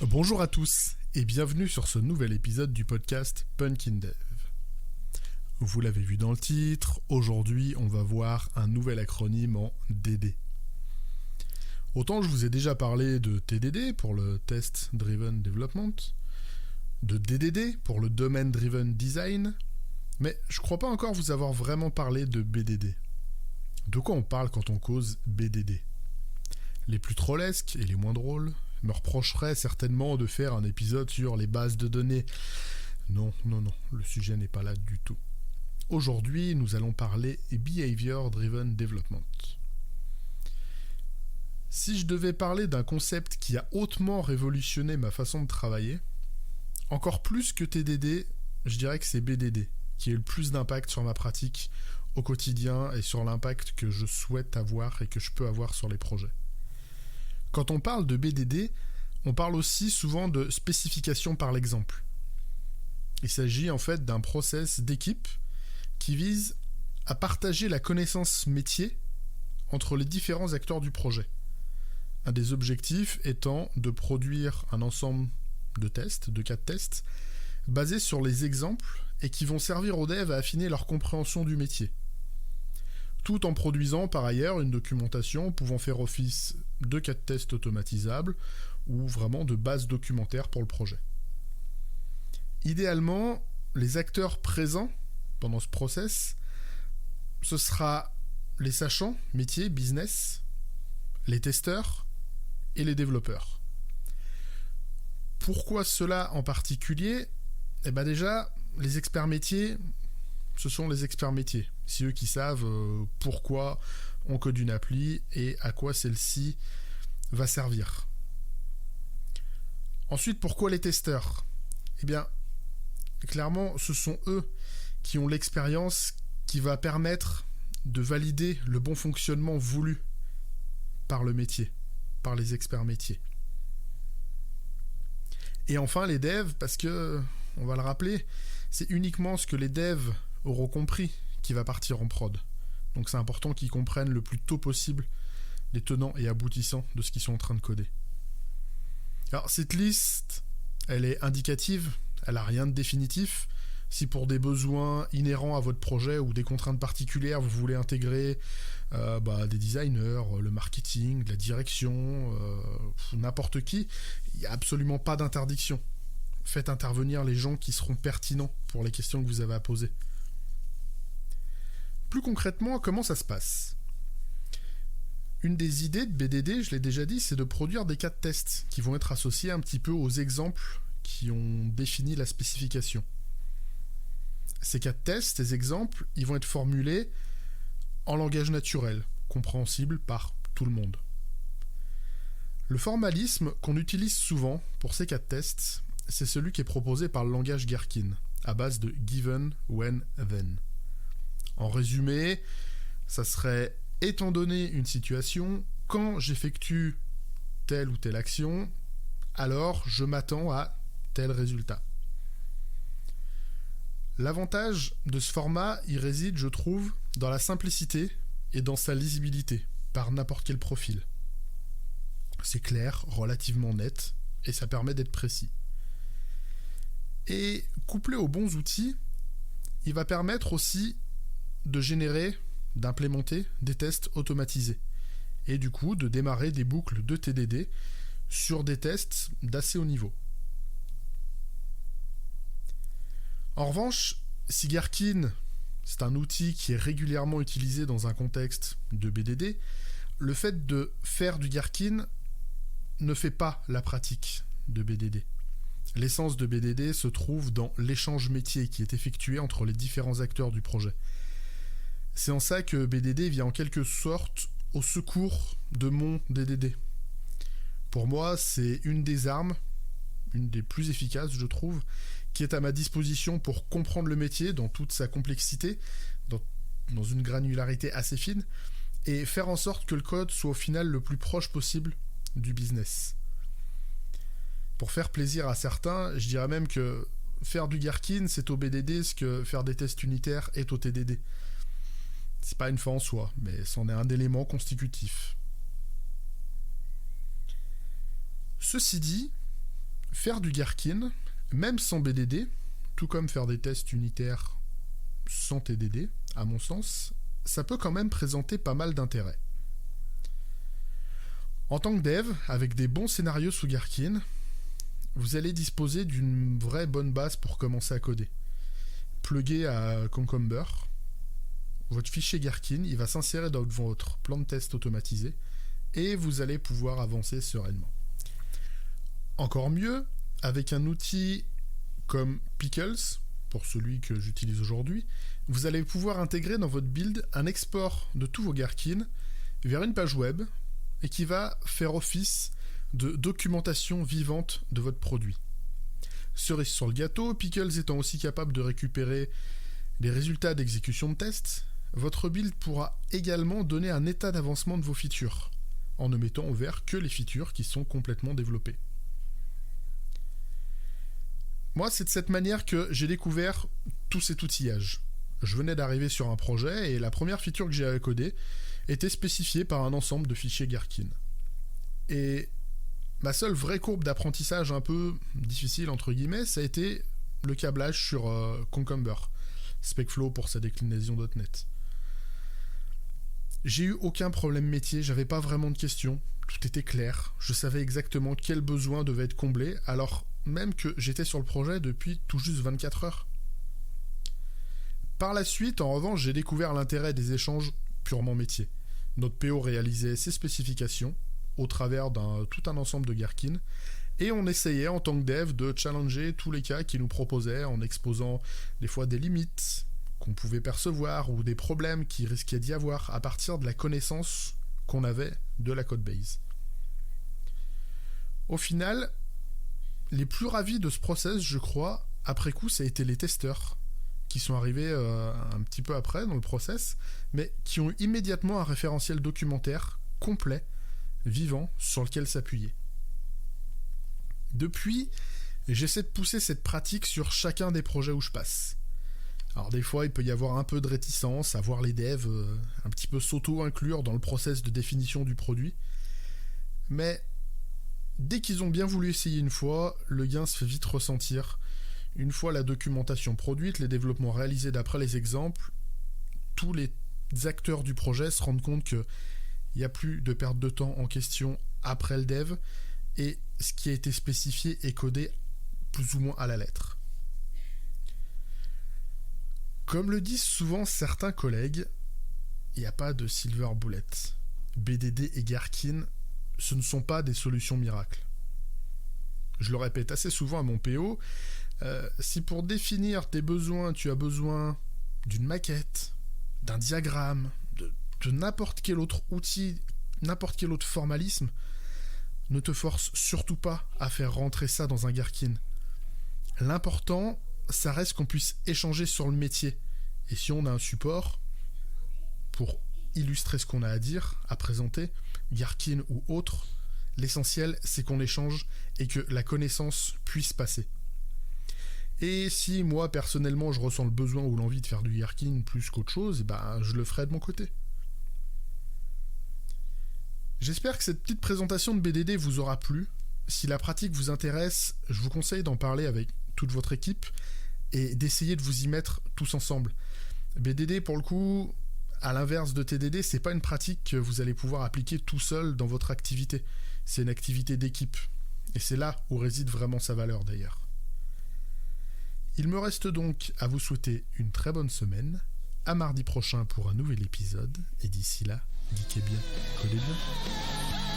Bonjour à tous et bienvenue sur ce nouvel épisode du podcast Punkin Dev. Vous l'avez vu dans le titre, aujourd'hui on va voir un nouvel acronyme en DD. Autant je vous ai déjà parlé de TDD pour le Test Driven Development, de DDD pour le Domain Driven Design, mais je crois pas encore vous avoir vraiment parlé de BDD. De quoi on parle quand on cause BDD ? Les plus trollesques et les moins drôles me reprocheraient certainement de faire un épisode sur les bases de données. Non, le sujet n'est pas là du tout. Aujourd'hui, nous allons parler Behavior Driven Development. Si je devais parler d'un concept qui a hautement révolutionné ma façon de travailler, encore plus que TDD, je dirais que c'est BDD, qui a eu le plus d'impact sur ma pratique au quotidien et sur l'impact que je souhaite avoir et que je peux avoir sur les projets. Quand on parle de BDD, on parle aussi souvent de spécification par l'exemple. Il s'agit en fait d'un process d'équipe qui vise à partager la connaissance métier entre les différents acteurs du projet. Un des objectifs étant de produire un ensemble de tests, de cas de tests, basés sur les exemples et qui vont servir aux devs à affiner leur compréhension du métier. Tout en produisant par ailleurs une documentation pouvant faire office de cas de test automatisables ou vraiment de base documentaire pour le projet. Idéalement, les acteurs présents pendant ce process, ce sera les sachants, métiers, business, les testeurs et les développeurs. Pourquoi cela en particulier ? Eh bien déjà, les experts métiers, ce sont les experts métiers. C'est eux qui savent pourquoi on code une appli et à quoi celle-ci va servir. Ensuite, pourquoi les testeurs ? Eh bien, clairement, ce sont eux qui ont l'expérience qui va permettre de valider le bon fonctionnement voulu par le métier, par les experts métiers. Et enfin, les devs, parce que, on va le rappeler, c'est uniquement ce que les devs auront compris qui va partir en prod. Donc c'est important qu'ils comprennent le plus tôt possible les tenants et aboutissants de ce qu'ils sont en train de coder. Alors cette liste, elle est indicative, elle n'a rien de définitif. Si pour des besoins inhérents à votre projet ou des contraintes particulières, vous voulez intégrer des designers, le marketing, la direction, n'importe qui, il n'y a absolument pas d'interdiction. Faites intervenir les gens qui seront pertinents pour les questions que vous avez à poser. Plus concrètement, comment ça se passe ? Une des idées de BDD, je l'ai déjà dit, c'est de produire des cas de test qui vont être associés un petit peu aux exemples qui ont défini la spécification. Ces cas de test, ces exemples, ils vont être formulés en langage naturel, compréhensible par tout le monde. Le formalisme qu'on utilise souvent pour ces cas de test, c'est celui qui est proposé par le langage Gherkin, à base de given, when, then. En résumé, ça serait étant donné une situation, quand j'effectue telle ou telle action, alors je m'attends à tel résultat. L'avantage de ce format, il réside, je trouve, dans la simplicité et dans sa lisibilité, par n'importe quel profil. C'est clair, relativement net, et ça permet d'être précis. Et couplé aux bons outils, il va permettre aussi de générer, d'implémenter des tests automatisés, et du coup de démarrer des boucles de TDD sur des tests d'assez haut niveau. En revanche, si Gherkin, c'est un outil qui est régulièrement utilisé dans un contexte de BDD, le fait de faire du Gherkin ne fait pas la pratique de BDD. L'essence de BDD se trouve dans l'échange métier qui est effectué entre les différents acteurs du projet. C'est en ça que BDD vient en quelque sorte au secours de mon DDD. Pour moi, c'est une des armes, une des plus efficaces, je trouve, qui est à ma disposition pour comprendre le métier dans toute sa complexité, dans une granularité assez fine, et faire en sorte que le code soit au final le plus proche possible du business. Pour faire plaisir à certains, je dirais même que faire du Gherkin, c'est au BDD ce que faire des tests unitaires est au TDD. C'est pas une fin en soi, mais c'en est un élément constitutif. Ceci dit, Faire du Gherkin, même sans BDD, tout comme faire des tests unitaires sans TDD, à mon sens, ça peut quand même présenter pas mal d'intérêt. En tant que dev, avec des bons scénarios sous Gherkin, vous allez disposer d'une vraie bonne base pour commencer à coder. Plugué à Concomber, votre fichier Gherkin, il va s'insérer dans votre plan de test automatisé et vous allez pouvoir avancer sereinement. Encore mieux, avec un outil comme Pickles, pour celui que j'utilise aujourd'hui, vous allez pouvoir intégrer dans votre build un export de tous vos Gherkin vers une page web et qui va faire office de documentation vivante de votre produit. Cerise sur le gâteau, Pickles étant aussi capable de récupérer les résultats d'exécution de tests, votre build pourra également donner un état d'avancement de vos features, en ne mettant en vert que les features qui sont complètement développées. Moi, c'est de cette manière que j'ai découvert tout cet outillage. Je venais d'arriver sur un projet et la première feature que j'ai à coder était spécifiée par un ensemble de fichiers Gherkin. Et ma seule vraie courbe d'apprentissage un peu difficile, entre guillemets, ça a été le câblage sur Concomber, SpecFlow pour sa déclinaison .NET. J'ai eu aucun problème métier, j'avais pas vraiment de questions, tout était clair, je savais exactement quel besoin devait être comblé, alors même que j'étais sur le projet depuis tout juste 24 heures. Par la suite, en revanche, j'ai découvert l'intérêt des échanges purement métiers. Notre PO réalisait ses spécifications au travers tout un ensemble de Gherkin, et on essayait en tant que dev de challenger tous les cas qu'ils nous proposaient en exposant des fois des limites qu'on pouvait percevoir ou des problèmes qui risquaient d'y avoir à partir de la connaissance qu'on avait de la codebase. Au final, les plus ravis de ce process, je crois, après coup, ça a été les testeurs qui sont arrivés un petit peu après dans le process, mais qui ont immédiatement un référentiel documentaire complet, vivant, sur lequel s'appuyer. Depuis, j'essaie de pousser cette pratique sur chacun des projets où je passe. Alors des fois, il peut y avoir un peu de réticence à voir les devs un petit peu s'auto-inclure dans le process de définition du produit, mais dès qu'ils ont bien voulu essayer une fois, le gain se fait vite ressentir. Une fois la documentation produite, les développements réalisés d'après les exemples, tous les acteurs du projet se rendent compte qu'il n'y a plus de perte de temps en question après le dev, et ce qui a été spécifié est codé plus ou moins à la lettre. Comme le disent souvent certains collègues, il n'y a pas de silver bullet. BDD et Gherkin, ce ne sont pas des solutions miracles. Je le répète assez souvent à mon PO, si pour définir tes besoins, tu as besoin d'une maquette, d'un diagramme, de n'importe quel autre outil, n'importe quel autre formalisme, ne te force surtout pas à faire rentrer ça dans un Gherkin. L'important, ça reste qu'on puisse échanger sur le métier. Et si on a un support pour illustrer ce qu'on a à dire, à présenter, Gherkin ou autre, l'essentiel c'est qu'on échange et que la connaissance puisse passer. Et si moi personnellement je ressens le besoin ou l'envie de faire du Gherkin plus qu'autre chose, je le ferai de mon côté. J'espère que cette petite présentation de BDD vous aura plu. Si la pratique vous intéresse, je vous conseille d'en parler avec toute votre équipe et d'essayer de vous y mettre tous ensemble. BDD, pour le coup, à l'inverse de TDD, c'est pas une pratique que vous allez pouvoir appliquer tout seul dans votre activité. C'est une activité d'équipe. Et c'est là où réside vraiment sa valeur d'ailleurs. Il me reste donc à vous souhaiter une très bonne semaine. À mardi prochain pour un nouvel épisode. Et d'ici là, geekez bien, codez bien.